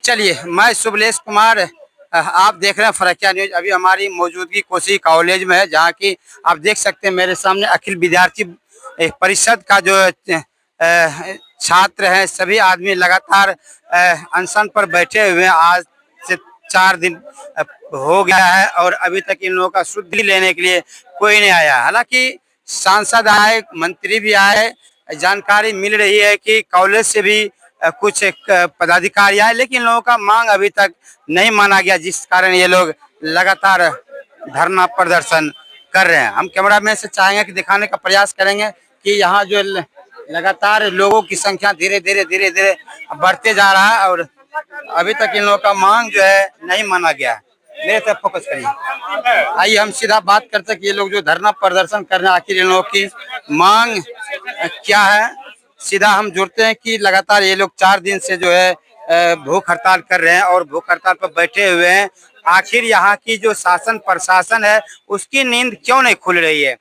चलिए, मैं शुभलेश कुमार। आप देख रहे हैं फरकिया न्यूज। अभी हमारी मौजूदगी कोसी कॉलेज में है, जहाँ की आप देख सकते हैं मेरे सामने अखिल विद्यार्थी परिषद का जो छात्र हैं, सभी आदमी लगातार अनशन पर बैठे हुए हैं। आज से 4 दिन हो गया है और अभी तक इन लोगों का शुद्धि लेने के लिए कोई नहीं आया। हालांकि सांसद आए, मंत्री भी आए, जानकारी मिल रही है कि कॉलेज से भी कुछ पदाधिकारी आए, लेकिन लोगों का मांग अभी तक नहीं माना गया, जिस कारण ये लोग लगातार धरना प्रदर्शन कर रहे हैं। हम कैमरामैन से चाहेंगे कि दिखाने का प्रयास करेंगे कि यहाँ जो लगातार लोगों की संख्या धीरे धीरे बढ़ते जा रहा है और अभी तक इन लोगों का मांग जो है नहीं माना गया है। मेरे तरफ फोकस करिए। आइए हम सीधा बात करते हैं कि ये लोग जो धरना प्रदर्शन कर रहे हैं, आखिर इन लोगों की मांग क्या है। सीधा हम जुड़ते हैं कि लगातार ये लोग 4 दिन से जो है भूख हड़ताल कर रहे हैं और भूख हड़ताल पर बैठे हुए हैं। आखिर यहाँ की जो शासन प्रशासन है, उसकी नींद क्यों नहीं खुल रही है।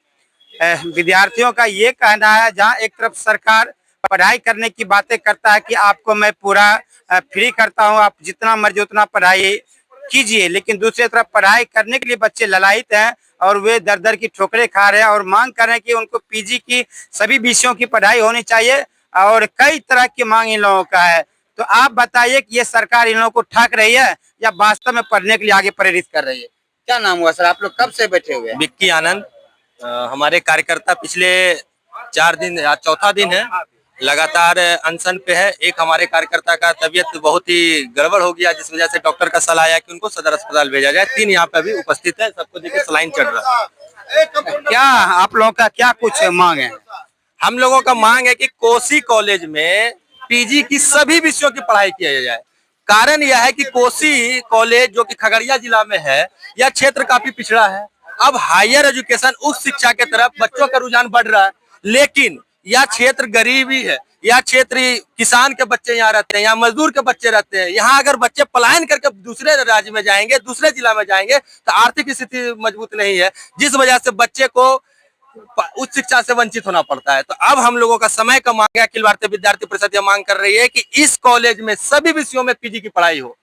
विद्यार्थियों का ये कहना है, जहाँ एक तरफ सरकार पढ़ाई करने की बातें करता है कि आपको मैं पूरा फ्री करता हूँ, आप जितना मर्जी उतना पढ़ाई कीजिए, लेकिन दूसरी तरफ पढ़ाई करने के लिए बच्चे ललायित हैं और वे दर दर की ठोकरें खा रहे हैं और मांग कर रहे हैं कि उनको पीजी की सभी विषयों की पढ़ाई होनी चाहिए और कई तरह की मांग इन लोगों का है। तो आप बताइए कि ये सरकार इन लोगों को ठग रही है या वास्तव में पढ़ने के लिए आगे प्रेरित कर रही है। क्या नाम हुआ सर, आप लोग कब से बैठे हुए हैं? विक्की आनंद। हमारे कार्यकर्ता पिछले 4 दिन, आज चौथा दिन है, लगातार अनशन पे है। एक हमारे कार्यकर्ता का तबीयत बहुत ही गड़बड़ हो गया, जिस वजह से डॉक्टर का सलाह आया कि उनको सदर अस्पताल भेजा जाए। 3 यहाँ पे अभी उपस्थित है, सबको देखिए सलाइन चढ़ रहा है। क्या आप लोगों का क्या कुछ मांग है? हम लोगों का मांग है कि कोसी कॉलेज में पीजी की सभी विषयों की पढ़ाई किया जाए। कारण यह है कि कोसी कॉलेज जो कि खगड़िया जिला में है, यह क्षेत्र काफी पिछड़ा है। अब हायर एजुकेशन, उच्च शिक्षा के तरफ बच्चों का रुझान बढ़ रहा है, लेकिन यह क्षेत्र गरीबी है। यह क्षेत्र किसान के बच्चे यहाँ रहते हैं, यहाँ मजदूर के बच्चे रहते हैं। यहाँ अगर बच्चे पलायन करके दूसरे राज्य में जाएंगे, दूसरे जिला में जाएंगे, तो आर्थिक स्थिति मजबूत नहीं है, जिस वजह से बच्चे को उच्च शिक्षा से वंचित होना पड़ता है। तो अब हम लोगों का समय का मांग है, अखिल भारतीय विद्यार्थी परिषद यह मांग कर रही है कि इस कॉलेज में सभी विषयों में पीजी की पढ़ाई हो,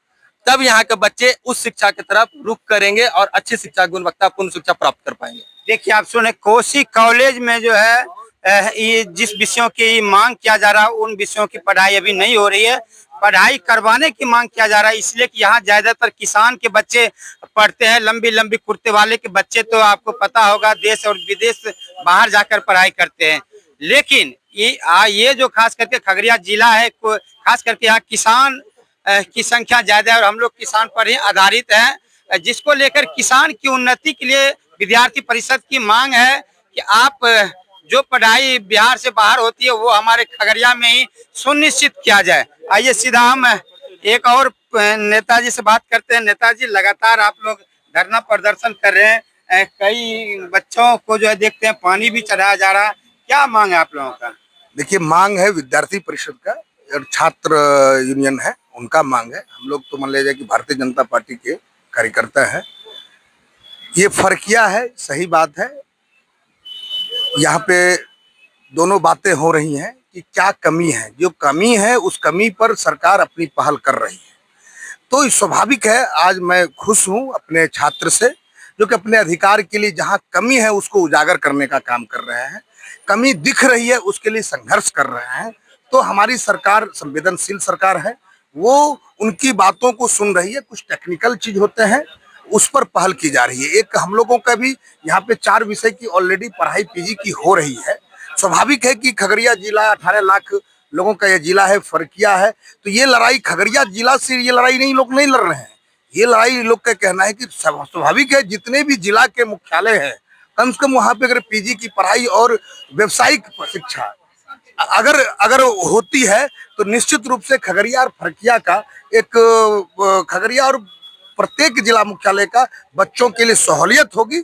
तब यहाँ के बच्चे उच्च शिक्षा की तरफ रुख करेंगे और अच्छी शिक्षा, गुणवत्तापूर्ण शिक्षा प्राप्त कर पाएंगे। देखिए, आप सुने, कोसी कॉलेज में जो है ये जिस विषयों की मांग किया जा रहा है, उन विषयों की पढ़ाई अभी नहीं हो रही है। पढ़ाई करवाने की मांग किया जा रहा है, इसलिए कि यहाँ ज्यादातर किसान के बच्चे पढ़ते हैं। लंबी लंबी कुर्ते वाले के बच्चे तो आपको पता होगा देश और विदेश बाहर जाकर पढ़ाई करते हैं। लेकिन ये जो खास करके खगड़िया जिला है, खास करके यहाँ किसान की संख्या ज्यादा है और हम लोग किसान पर ही आधारित हैं, जिसको लेकर किसान की उन्नति के लिए विद्यार्थी परिषद की मांग है कि आप जो पढ़ाई बिहार से बाहर होती है वो हमारे खगड़िया में ही सुनिश्चित किया जाए। आइए सीधा हम एक और नेताजी से बात करते हैं। नेताजी, लगातार आप लोग धरना प्रदर्शन कर रहे हैं, कई बच्चों को जो है देखते हैं पानी भी चढ़ाया जा रहा है, क्या मांग है आप लोगों का? देखिए, मांग है विद्यार्थी परिषद का और छात्र यूनियन है, उनका मांग है। हम लोग तो मान लीजिए कि भारतीय जनता पार्टी के कार्यकर्ता है। ये फर्किया है, सही बात है। यहाँ पे दोनों बातें हो रही हैं कि क्या कमी है। जो कमी है उस कमी पर सरकार अपनी पहल कर रही है, तो स्वाभाविक है। आज मैं खुश हूँ अपने छात्र से, जो कि अपने अधिकार के लिए जहाँ कमी है उसको उजागर करने का काम कर रहे हैं। कमी दिख रही है, उसके लिए संघर्ष कर रहे हैं। तो हमारी सरकार संवेदनशील सरकार है, वो उनकी बातों को सुन रही है। कुछ टेक्निकल चीज होते हैं, उस पर पहल की जा रही है। एक हम लोगों का भी यहाँ पे 4 विषय की ऑलरेडी पढ़ाई पीजी की हो रही है। स्वाभाविक है कि खगड़िया जिला 18 लाख लोगों का यह जिला है, फर्किया है। तो ये लड़ाई खगड़िया जिला से, ये लड़ाई नहीं लोग नहीं लड़ रहे हैं। ये लड़ाई लोग का कहना है कि स्वाभाविक है, जितने भी जिला के मुख्यालय हैं, कम से कम वहाँ पे अगर पीजी की पढ़ाई और व्यावसायिक शिक्षा अगर होती है तो निश्चित रूप से खगड़िया और फर्किया का एक खगड़िया और प्रत्येक जिला मुख्यालय का बच्चों के लिए सहूलियत होगी।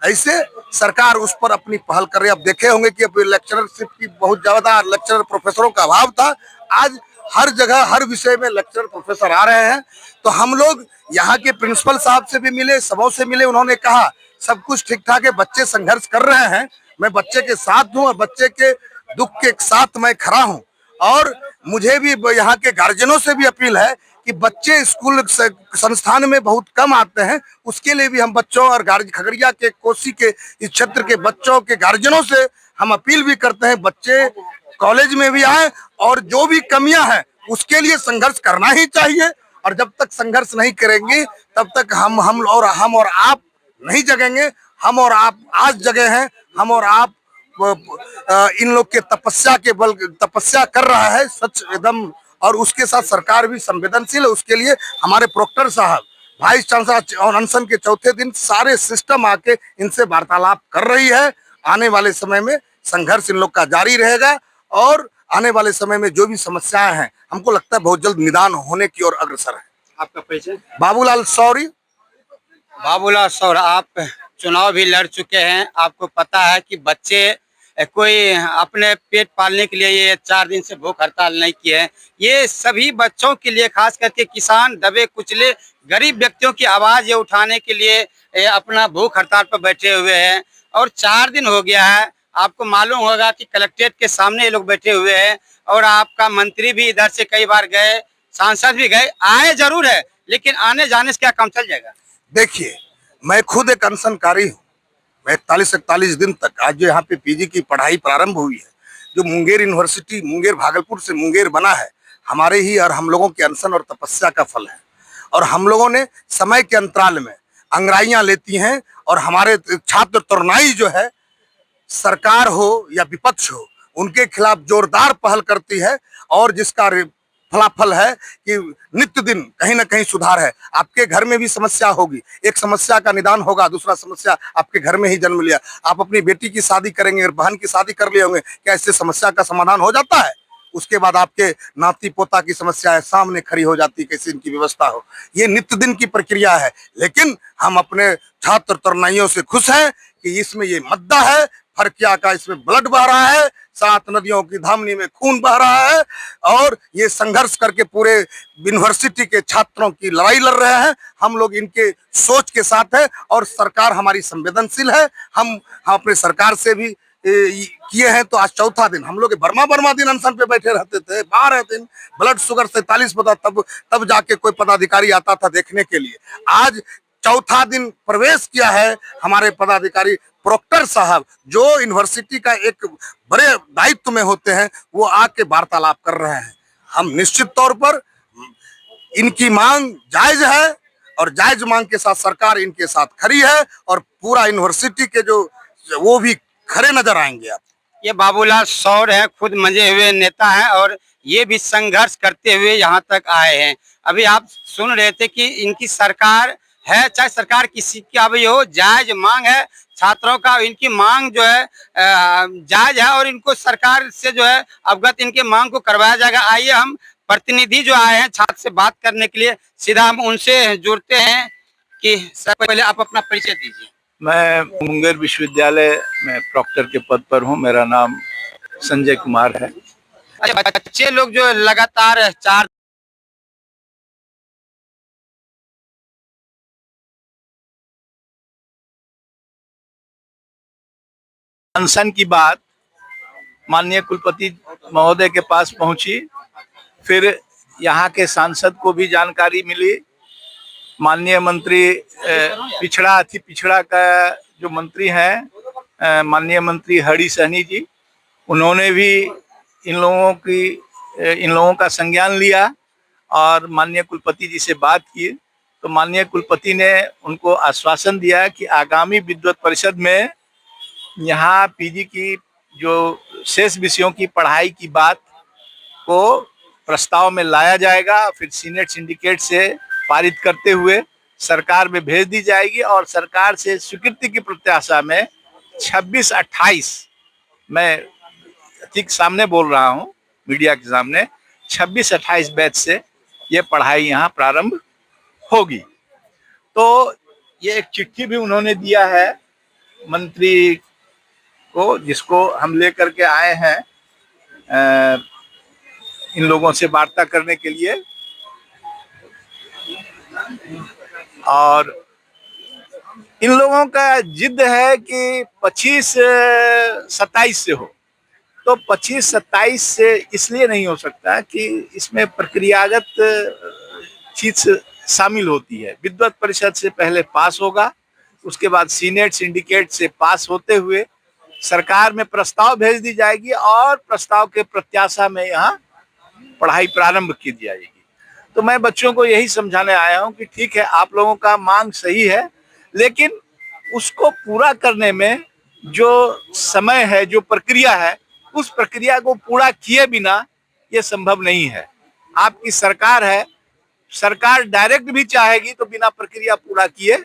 ऐसे सरकार उस पर अपनी पहल कर रही है। अब देखे होंगे कि अब लेक्चरशिप की बहुत ज्यादा लेक्चरर प्रोफेसरों का अभाव था। आज हर जगह हर विषय में लेक्चरर प्रोफेसर आ रहे हैं। तो हम लोग यहाँ के प्रिंसिपल साहब से भी मिले, सबों से मिले। उन्होंने कहा सब कुछ ठीक ठाक है, बच्चे संघर्ष कर रहे हैं, मैं बच्चे के साथ हूँ और बच्चे के दुख के साथ मैं खड़ा हूँ। और मुझे भी यहाँ के गार्जियनों से भी अपील है कि बच्चे स्कूल संस्थान में बहुत कम आते हैं, उसके लिए भी हम बच्चों और खगड़िया के कोसी के इस क्षेत्र के बच्चों के गार्जियनों से हम अपील भी करते हैं, बच्चे कॉलेज में भी आए और जो भी कमियां हैं उसके लिए संघर्ष करना ही चाहिए। और जब तक संघर्ष नहीं करेंगे तब तक हम और आप नहीं जगेंगे। हम और आप आज जगे हैं, हम और आप इन लोग के तपस्या कर रहा है सच एकदम। और उसके साथ सरकार भी संवेदनशील है, उसके लिए हमारे प्रोक्टर साहब, वाइस चांसलर और अनशन के चौथे दिन सारे सिस्टम आके इनसे वार्तालाप कर रही है। आने वाले समय में संघर्ष इन लोग का जारी रहेगा और आने वाले समय में जो भी समस्याएं हैं हमको लगता है बहुत जल्द निदान होने की ओर अग्रसर है। आपका परिचय? बाबूलाल सौरी। बाबूलाल सौर, आप चुनाव भी लड़ चुके हैं, आपको पता है कि बच्चे कोई अपने पेट पालने के लिए ये 4 दिन से भूख हड़ताल नहीं किए हैं। ये सभी बच्चों के लिए, खास करके किसान, दबे कुचले गरीब व्यक्तियों की आवाज ये उठाने के लिए अपना भूख हड़ताल पर बैठे हुए हैं। और 4 दिन हो गया है, आपको मालूम होगा कि कलेक्ट्रेट के सामने ये लोग बैठे हुए हैं और आपका मंत्री भी इधर से कई बार गए, सांसद भी गए, आए जरूर है, लेकिन आने जाने से क्या काम चल जाएगा? देखिए, मैं खुद एक अनशनकारी हूँ। मैं 41 दिन तक आज जो यहाँ पे पीजी की पढ़ाई प्रारंभ हुई है, जो मुंगेर यूनिवर्सिटी मुंगेर भागलपुर से मुंगेर बना है, हमारे ही और हम लोगों के अनशन और तपस्या का फल है। और हम लोगों ने समय के अंतराल में अंगड़ाइयाँ लेती हैं और हमारे छात्र तरुणाई जो है, सरकार हो या विपक्ष हो, उनके खिलाफ जोरदार पहल करती है और जिसका फलाफल है कि नित्य दिन कहीं ना कहीं सुधार है। आपके घर में भी समस्या होगी, एक समस्या का निदान होगा, दूसरा समस्या आपके घर में ही जन्म लिया। आप अपनी बेटी की शादी करेंगे और बहन की शादी कर लिए होंगे, क्या इससे समस्या का समाधान हो जाता है? उसके बाद आपके नाती पोता की समस्या सामने खड़ी हो जाती है, कैसे इनकी व्यवस्था हो। ये नित्य दिन की प्रक्रिया है, लेकिन हम अपने छात्र तरुणाइयों से खुश हैं कि इसमें ये मुद्दा है, फरकिया का इसमें ब्लड बह रहा है, 7 नदियों की धामनी में खून बह रहा है और ये संघर्ष करके पूरे यूनिवर्सिटी के छात्रों की लड़ाई लड़ रहे हैं। हम लोग इनके सोच के साथ है और सरकार हमारी संवेदनशील है। हम अपने सरकार से भी किए हैं। तो आज चौथा दिन हम लोग बर्मा दिन अनशन पे बैठे रहते थे, 12 दिन ब्लड शुगर 47 पता, तब जाके कोई पदाधिकारी आता था देखने के लिए। आज चौथा दिन प्रवेश किया है हमारे पदाधिकारी प्रोक्टर साहब, जो यूनिवर्सिटी का एक बड़े दायित्व में होते हैं, वो आके वार्तालाप कर रहे हैं। हम निश्चित तौर पर इनकी मांग जायज है और जायज मांग के साथ सरकार इनके साथ खड़ी है और पूरा यूनिवर्सिटी के जो वो भी खड़े नजर आएंगे। आप ये बाबूलाल सौर है, खुद मंजे हुए नेता हैं और ये भी संघर्ष करते हुए यहाँ तक आए हैं। अभी आप सुन रहे थे कि इनकी सरकार है, चाहे सरकार किसी की भी हो, जायज मांग है छात्रों का। इनकी मांग जो है जायज है और इनको सरकार से जो है अवगत इनके मांग को करवाया जाएगा। आइए हम प्रतिनिधि जो आए हैं छात्र से बात करने के लिए, सीधा हम उनसे जुड़ते हैं कि सर पहले आप अपना परिचय दीजिए। मैं मुंगेर विश्वविद्यालय में प्रॉक्टर के पद पर हूं। मेरा नाम संजय कुमार है। अच्छा, बच्चे लोग जो लगातार 4 अनशन की बात माननीय कुलपति महोदय के पास पहुंची, फिर यहाँ के सांसद को भी जानकारी मिली। माननीय मंत्री पिछड़ा अति पिछड़ा का जो मंत्री हैं, माननीय मंत्री हरि सहनी जी, उन्होंने भी इन लोगों का संज्ञान लिया और माननीय कुलपति जी से बात की। तो माननीय कुलपति ने उनको आश्वासन दिया कि आगामी विद्वत परिषद में यहाँ पीजी की जो शेष विषयों की पढ़ाई की बात को प्रस्ताव में लाया जाएगा, फिर सीनेट सिंडिकेट से पारित करते हुए सरकार में भेज दी जाएगी और सरकार से स्वीकृति की प्रत्याशा में 26-28, मैं ठीक सामने बोल रहा हूँ मीडिया के सामने, 26-28 बैच से ये पढ़ाई यहाँ प्रारंभ होगी। तो ये एक चिट्ठी भी उन्होंने दिया है मंत्री को, जिसको हम लेकर के आए हैं इन लोगों से वार्ता करने के लिए। और इन लोगों का जिद है कि 25-27 से हो। तो 25-27 से इसलिए नहीं हो सकता कि इसमें प्रक्रियागत चीज से शामिल होती है। विद्वत परिषद से पहले पास होगा, उसके बाद सीनेट सिंडिकेट से पास होते हुए सरकार में प्रस्ताव भेज दी जाएगी और प्रस्ताव के प्रत्याशा में यहाँ पढ़ाई प्रारंभ की जाएगी। तो मैं बच्चों को यही समझाने आया हूँ कि ठीक है, आप लोगों का मांग सही है, लेकिन उसको पूरा करने में जो समय है, जो प्रक्रिया है, उस प्रक्रिया को पूरा किए बिना ये संभव नहीं है। आपकी सरकार है, सरकार डायरेक्ट भी चाहेगी तो बिना प्रक्रिया पूरा किए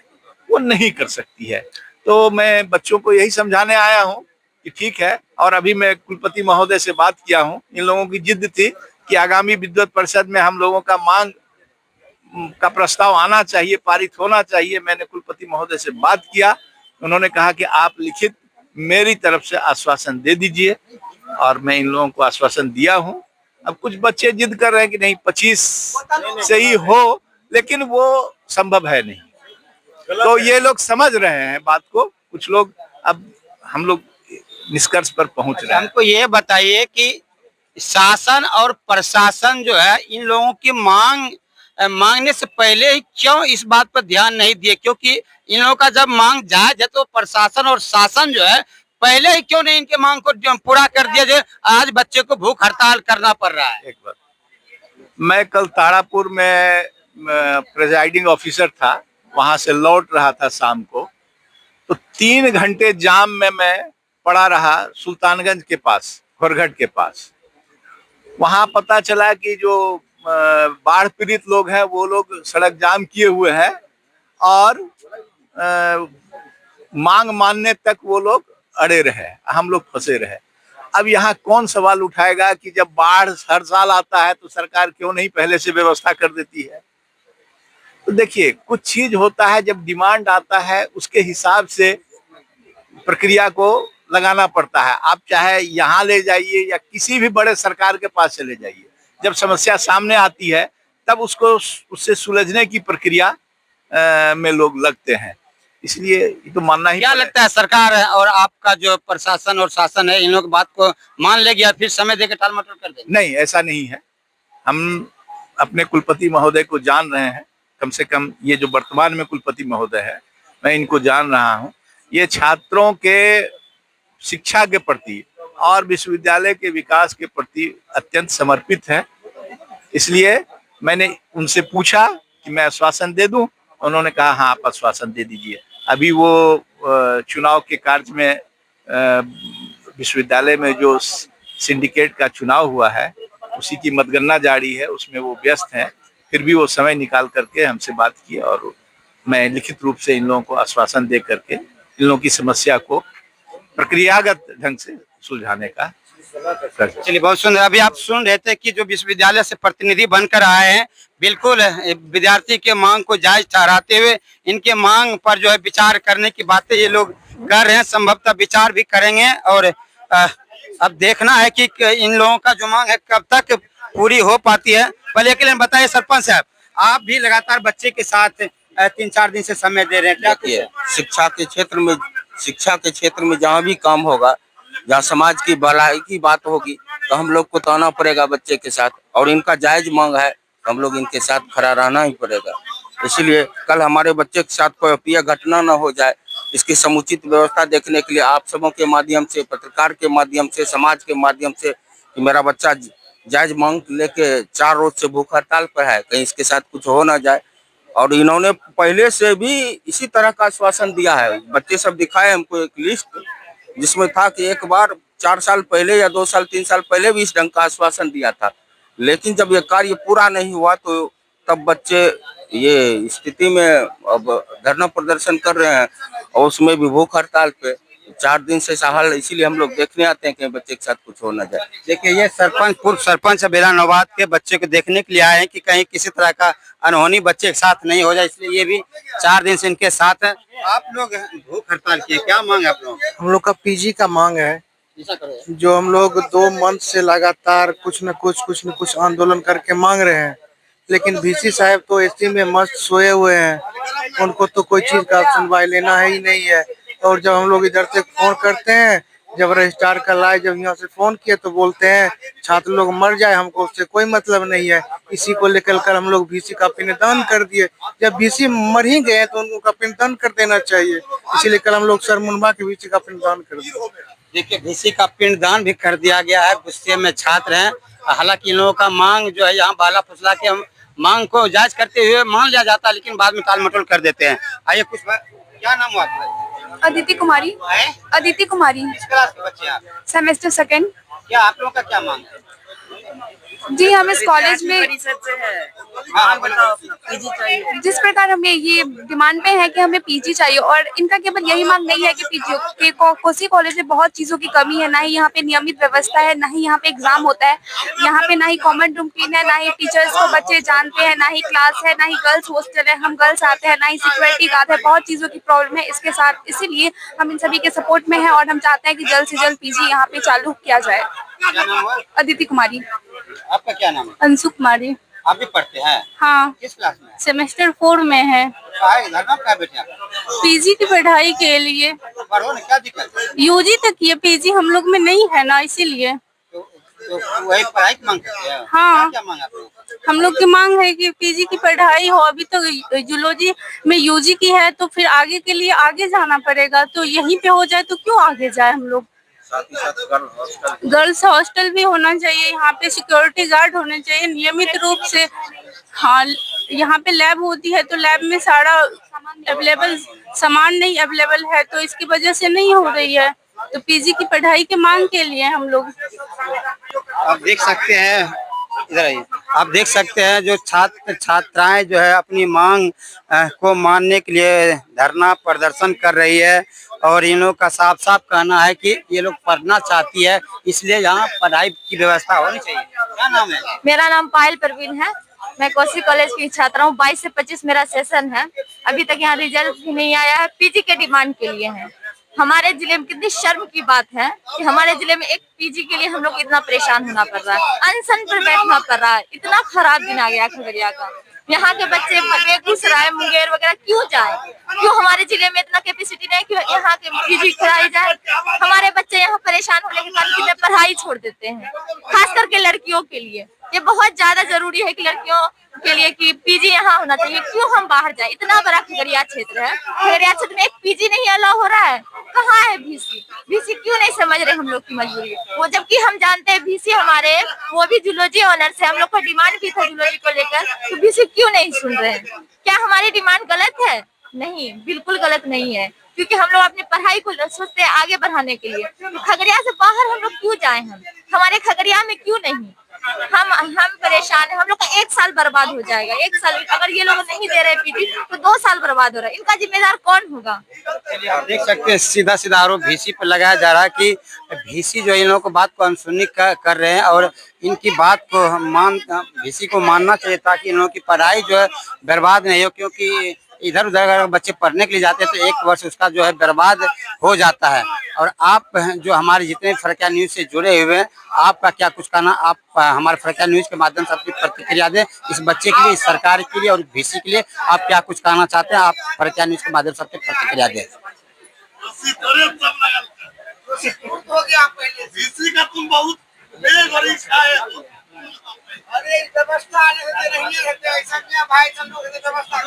वो नहीं कर सकती है। तो मैं बच्चों को यही समझाने आया हूँ कि ठीक है। और अभी मैं कुलपति महोदय से बात किया हूँ, इन लोगों की जिद थी कि आगामी विद्वत परिषद में हम लोगों का मांग का प्रस्ताव आना चाहिए, पारित होना चाहिए। मैंने कुलपति महोदय से बात किया, उन्होंने कहा कि आप लिखित मेरी तरफ से आश्वासन दे दीजिए, और मैं इन लोगों को आश्वासन दिया हूँ। अब कुछ बच्चे जिद कर रहे हैं कि नहीं 25 से ही हो, लेकिन वो संभव है नहीं। तो ये लोग समझ रहे हैं बात को, कुछ लोग, अब हम लोग निष्कर्ष पर पहुंच रहे हैं। हमको ये बताइए कि शासन और प्रशासन जो है इन लोगों की मांगने से पहले ही क्यों इस बात पर ध्यान नहीं दिए? क्योंकि इन लोगों का जब मांग जायज है तो प्रशासन और शासन जो है पहले ही क्यों नहीं इनके मांग को पूरा कर दिया, जो आज बच्चे को भूख हड़ताल करना पड़ रहा है? एक बार, मैं कल तारापुर में प्रेजाइडिंग ऑफिसर था, वहां से लौट रहा था शाम को, तो 3 घंटे जाम में मैं पड़ा रहा सुल्तानगंज के पास, खोरघट के पास। वहां पता चला कि जो बाढ़ पीड़ित लोग हैं वो लोग सड़क जाम किए हुए हैं और मांग मानने तक वो लोग अड़े रहे, हम लोग फंसे रहे। अब यहाँ कौन सवाल उठाएगा कि जब बाढ़ हर साल आता है तो सरकार क्यों नहीं पहले से व्यवस्था कर देती है? तो देखिए, कुछ चीज होता है, जब डिमांड आता है उसके हिसाब से प्रक्रिया को लगाना पड़ता है। आप चाहे यहाँ ले जाइए या किसी भी बड़े सरकार के पास चले जाइए, जब समस्या सामने आती है तब उसको उससे सुलझने की प्रक्रिया में लोग लगते हैं। इसलिए ये तो मानना ही क्या लगता है सरकार और आपका जो प्रशासन और शासन है इन लोग बात को मान लेगी या फिर समय देकर टाल मटोल कर देंगे? नहीं, ऐसा नहीं है। हम अपने कुलपति महोदय को जान रहे हैं, कम से कम ये जो वर्तमान में कुलपति महोदय है, मैं इनको जान रहा हूँ। ये छात्रों के शिक्षा के प्रति और विश्वविद्यालय के विकास के प्रति अत्यंत समर्पित है। इसलिए मैंने उनसे पूछा कि मैं आश्वासन दे दूं, उन्होंने कहा हाँ आप आश्वासन दे दीजिए। अभी वो चुनाव के कार्य में विश्वविद्यालय में जो सिंडिकेट का चुनाव हुआ है उसी की मतगणना जारी है, उसमें वो व्यस्त हैं। फिर भी वो समय निकाल करके हमसे बात की और मैं लिखित रूप से इन लोगों को आश्वासन दे करके इन लोगों की समस्या को प्रक्रियागत ढंग से सुलझाने का। चलिए, बहुत सुंदर। अभी आप सुन रहे थे कि जो विश्वविद्यालय से प्रतिनिधि बनकर आए हैं, बिल्कुल विद्यार्थी के मांग को जायज ठहराते हुए इनके मांग पर जो है विचार करने की बातें ये लोग कर रहे हैं, संभवतः विचार भी करेंगे। और अब देखना है कि इन लोगों का जो मांग है कब तक पूरी हो पाती है। पहले के लिए बताइए सरपंच साहब, आप भी लगातार बच्चे के साथ 3-4 दिन से समय दे रहे हैं, क्या कुछ शिक्षा के क्षेत्र में जहाँ भी काम होगा, जहाँ समाज की भलाई की बात होगी तो हम लोग को तो आना पड़ेगा बच्चे के साथ, और इनका जायज मांग है, हम लोग इनके साथ खड़ा रहना ही पड़ेगा। इसलिए कल हमारे बच्चे के साथ कोई अप्रिय घटना न हो जाए, इसकी समुचित व्यवस्था देखने के लिए आप सबों के माध्यम से, पत्रकार के माध्यम से, समाज के माध्यम से, कि मेरा बच्चा जायज मांग लेके 4 रोज से भूख हड़ताल पर है, कहीं इसके साथ कुछ हो ना जाए। और इन्होंने पहले से भी इसी तरह का आश्वासन दिया है। बच्चे सब दिखाए हमको एक लिस्ट जिसमें था कि एक बार 4 साल पहले या 2 साल 3 साल पहले भी इस ढंग का आश्वासन दिया था, लेकिन जब ये कार्य पूरा नहीं हुआ तो तब बच्चे ये स्थिति में अब धरना प्रदर्शन कर रहे हैं, और उसमें भी भूख हड़ताल पे 4 दिन से सहाल। इसीलिए हम लोग देखने आते हैं कि बच्चे के साथ कुछ हो ना जाए। देखिए, ये सरपंच, पूर्व सरपंच बेला नौबाद के बच्चे को देखने के लिए आए हैं कि कहीं किसी तरह का अनहोनी बच्चे के साथ नहीं हो जाए, इसलिए ये भी 4 दिन से इनके साथ है। आप लोग भूख हड़ताल किए, क्या मांग है आप लोग? हम लोग का पीजी का मांग है, जो हम लोग 2 मंथ से लगातार कुछ न कुछ आंदोलन करके मांग रहे हैं, लेकिन VC साहब तो एसी में मस्त सोए हुए हैं, उनको तो कोई चीज का सुनवाई लेना है ही नहीं है। और जब हम लोग इधर से फोन करते हैं जब रजिस्ट्रार कल आए, जब यहाँ से फोन किए तो बोलते हैं छात्र लोग मर जाए, हमको उससे कोई मतलब नहीं है। इसी को लेकर कर हम लोग VC का पिंडदान कर दिए। जब VC मर ही गए तो उनको पिंडदान कर देना चाहिए, इसीलिए कल हम लोग सर मुनबा के VC का पिंडदान कर दिए। देखिए VC का पिंडदान भी कर दिया गया है। गुस्से में छात्र हैं। हालांकि इन लोगों का मांग जो है यहाँ बाला फुसला के हम मांग को जांच करते हुए मान लिया जाता है, लेकिन बाद में टाल मटोल कर देते हैं। आइए क्या नाम हुआ आपका? अदिति कुमारी। है? अदिति कुमारी, किस क्लास के बच्चे आप? सेमेस्टर 2। क्या आप लोगों का क्या मांग है? जी, हम इस कॉलेज में हाँ, बताओ। जिस प्रकार हमें ये डिमांड पे है कि हमें PG चाहिए, और इनका केवल यही मांग नहीं है कि PG के कोसी कॉलेज में बहुत चीजों की कमी है। ना ही यहाँ पे नियमित व्यवस्था है, ना ही यहाँ पे एग्जाम होता है, यहाँ पे ना ही कॉमन रूम क्लीन है, ना ही टीचर्स को बच्चे जानते हैं, ना ही क्लास है, ना ही गर्ल्स हॉस्टल है, हम गर्ल्स आते हैं, ना ही सिक्योरिटी गार्ड है। बहुत चीजों की प्रॉब्लम है इसके साथ, इसीलिए हम इन सभी के सपोर्ट में है और हम चाहते हैं कि जल्द से जल्द PG यहाँ पे चालू किया जाए। क्या नाम हुआ? अदिति कुमारी। आपका क्या नाम है? अंशु कुमारी। आप भी पढ़ते हैं? हाँ, किस क्लास में? सेमेस्टर 4 में है। घर में क्या बैठे आप? PG की पढ़ाई के लिए। पढ़ो ना, क्या दिक्कत है? UG तक की है, PG हम लोग में नहीं है ना, इसीलिए। तो वही पढ़ाई की मांग करते हैं? हाँ। क्या मांग आप लोग? हम लोग की मांग है कि PG की पढ़ाई हो। अभी तो जूलॉजी में UG की है, तो फिर आगे के लिए आगे जाना पड़ेगा, तो यहीं पे हो जाए तो क्यों आगे जाए हम लोग। साथ ही साथ गर्ल्स हॉस्टल भी होना चाहिए, यहाँ पे सिक्योरिटी गार्ड होने चाहिए नियमित रूप से। हाँ, यहाँ पे लैब होती है तो लैब में सारा अवेलेबल सामान नहीं अवेलेबल है, तो इसकी वजह से नहीं हो रही है। तो PG की पढ़ाई के मांग के लिए हम लोग। आप देख सकते हैं, इधर आइए। आप देख सकते हैं जो छात्र छात्राएं जो है अपनी मांग को मानने के लिए धरना प्रदर्शन कर रही है, और इन लोगों का साफ साफ कहना है कि ये लोग पढ़ना चाहती है, इसलिए यहाँ पढ़ाई की व्यवस्था होनी चाहिए। क्या नाम है? मेरा नाम पायल परवीन है। मैं कोसी कॉलेज की छात्रा हूँ। 22 से 25 मेरा सेशन है। अभी तक यहाँ रिजल्ट भी नहीं आया है। PG के डिमांड के लिए है। हमारे जिले में कितनी शर्म की बात है कि हमारे जिले में एक PG के लिए हम लोग इतना परेशान होना पड़ रहा है, अनशन पर बैठना पड़ रहा है। इतना खराब दिन आ गया खगड़िया का। यहाँ के बच्चे बेगूसराय मुंगेर वगैरह क्यों जाए? क्यों हमारे जिले में इतना कैपेसिटी नहीं कि यहाँ के PG कराई जाए? हमारे बच्चे यहाँ परेशान होने के कारण कितने पढ़ाई छोड़ देते हैं, खास करके लड़कियों के लिए। ये बहुत ज्यादा जरूरी है कि लड़कियों के लिए कि PG यहाँ होना चाहिए। क्यों हम बाहर जाए? इतना बड़ा खगड़िया क्षेत्र है, खगड़िया क्षेत्र में एक PG नहीं अलाउ हो रहा है। कहाँ है VC क्यों नहीं समझ रहे हम लोग की मजबूरी? वो जबकि हम जानते हैं VC हमारे वो भी जूलॉजी ऑनर्स है, हम लोग का डिमांड भी था जूलॉजी को लेकर, तो VC क्यों नहीं सुन रहे हैं? क्या हमारी डिमांड गलत है? नहीं, बिल्कुल गलत नहीं है, क्योंकि हम लोग अपनी पढ़ाई को सोचते हैं आगे बढ़ाने के लिए। तो खगड़िया से बाहर हम लोग क्यों जाए? हमारे खगड़िया में क्यों नहीं? हम परेशान है। हम लोग का 1 साल बर्बाद हो जाएगा। 1 साल अगर ये लोग नहीं दे रहे PG तो 2 साल बर्बाद हो रहा है। इनका जिम्मेदार कौन होगा? चलिए, आप देख सकते हैं सीधा सीधा आरोप VC पर लगाया जा रहा है कि VC जो इन लोगों को बात को अनसुनी कर रहे हैं, और इनकी बात को VC को मानना चाहिए ताकि इन लोगों की पढ़ाई जो है बर्बाद नहीं हो, क्योंकि इधर उधर अगर बच्चे पढ़ने के लिए जाते हैं तो 1 वर्ष उसका जो है बर्बाद हो जाता है। और आप जो हमारे जितने फरक्या न्यूज से जुड़े हुए हैं, आपका क्या कुछ कहना? आप हमारे फरक्या न्यूज के माध्यम से अपनी प्रतिक्रिया दें इस बच्चे के लिए, इस सरकार के लिए और VC के लिए। आप क्या कुछ कहना चाहते हैं? आप फरक्या न्यूज के माध्यम से अपनी प्रतिक्रिया दें। तुम बहुत अरे व्यवस्था भाई, सब लोग व्यवस्था